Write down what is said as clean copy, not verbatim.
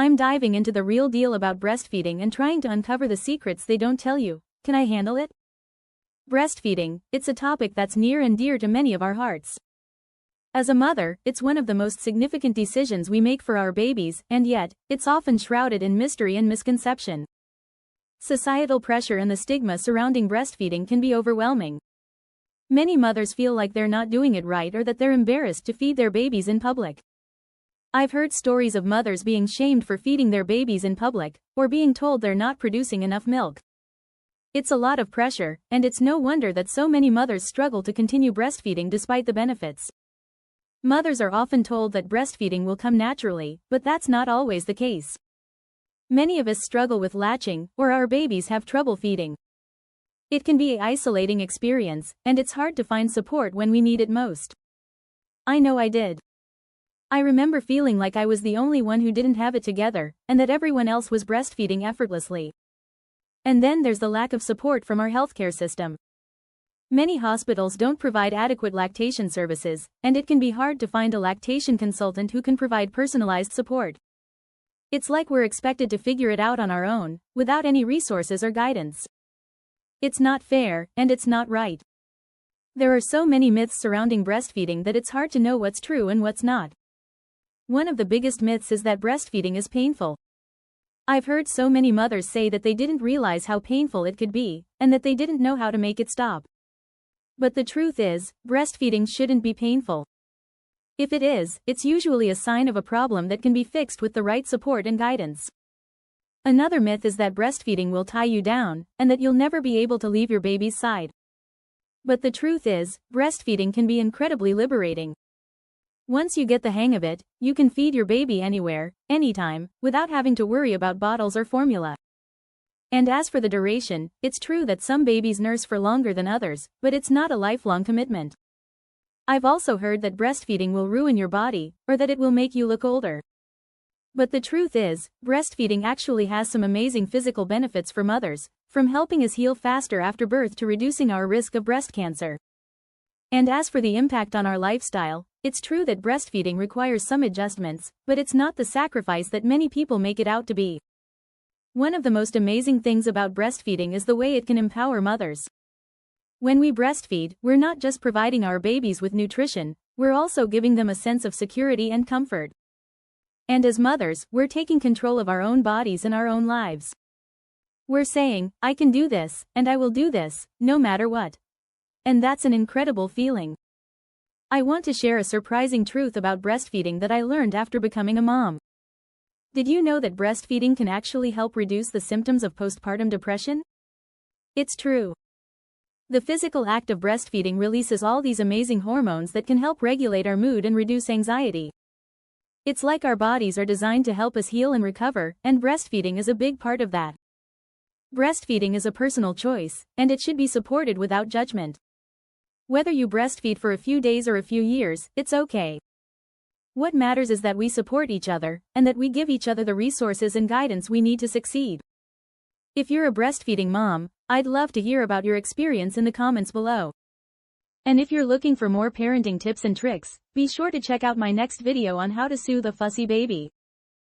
I'm diving into the real deal about breastfeeding and trying to uncover the secrets they don't tell you. Can I handle it? Breastfeeding, it's a topic that's near and dear to many of our hearts. As a mother, it's one of the most significant decisions we make for our babies, and yet, it's often shrouded in mystery and misconception. Societal pressure and the stigma surrounding breastfeeding can be overwhelming. Many mothers feel like they're not doing it right or that they're embarrassed to feed their babies in public. I've heard stories of mothers being shamed for feeding their babies in public, or being told they're not producing enough milk. It's a lot of pressure, and it's no wonder that so many mothers struggle to continue breastfeeding despite the benefits. Mothers are often told that breastfeeding will come naturally, but that's not always the case. Many of us struggle with latching, or our babies have trouble feeding. It can be an isolating experience, and it's hard to find support when we need it most. I know I did. I remember feeling like I was the only one who didn't have it together, and that everyone else was breastfeeding effortlessly. And then there's the lack of support from our healthcare system. Many hospitals don't provide adequate lactation services, and it can be hard to find a lactation consultant who can provide personalized support. It's like we're expected to figure it out on our own, without any resources or guidance. It's not fair, and it's not right. There are so many myths surrounding breastfeeding that it's hard to know what's true and what's not. One of the biggest myths is that breastfeeding is painful. I've heard so many mothers say that they didn't realize how painful it could be, and that they didn't know how to make it stop. But the truth is, breastfeeding shouldn't be painful. If it is, it's usually a sign of a problem that can be fixed with the right support and guidance. Another myth is that breastfeeding will tie you down, and that you'll never be able to leave your baby's side. But the truth is, breastfeeding can be incredibly liberating. Once you get the hang of it, you can feed your baby anywhere, anytime, without having to worry about bottles or formula. And as for the duration, it's true that some babies nurse for longer than others, but it's not a lifelong commitment. I've also heard that breastfeeding will ruin your body, or that it will make you look older. But the truth is, breastfeeding actually has some amazing physical benefits for mothers, from helping us heal faster after birth to reducing our risk of breast cancer. And as for the impact on our lifestyle, it's true that breastfeeding requires some adjustments, but it's not the sacrifice that many people make it out to be. One of the most amazing things about breastfeeding is the way it can empower mothers. When we breastfeed, we're not just providing our babies with nutrition, we're also giving them a sense of security and comfort. And as mothers, we're taking control of our own bodies and our own lives. We're saying, I can do this, and I will do this, no matter what. And that's an incredible feeling. I want to share a surprising truth about breastfeeding that I learned after becoming a mom. Did you know that breastfeeding can actually help reduce the symptoms of postpartum depression? It's true. The physical act of breastfeeding releases all these amazing hormones that can help regulate our mood and reduce anxiety. It's like our bodies are designed to help us heal and recover, and breastfeeding is a big part of that. Breastfeeding is a personal choice, and it should be supported without judgment. Whether you breastfeed for a few days or a few years, it's okay. What matters is that we support each other, and that we give each other the resources and guidance we need to succeed. If you're a breastfeeding mom, I'd love to hear about your experience in the comments below. And if you're looking for more parenting tips and tricks, be sure to check out my next video on how to soothe a fussy baby.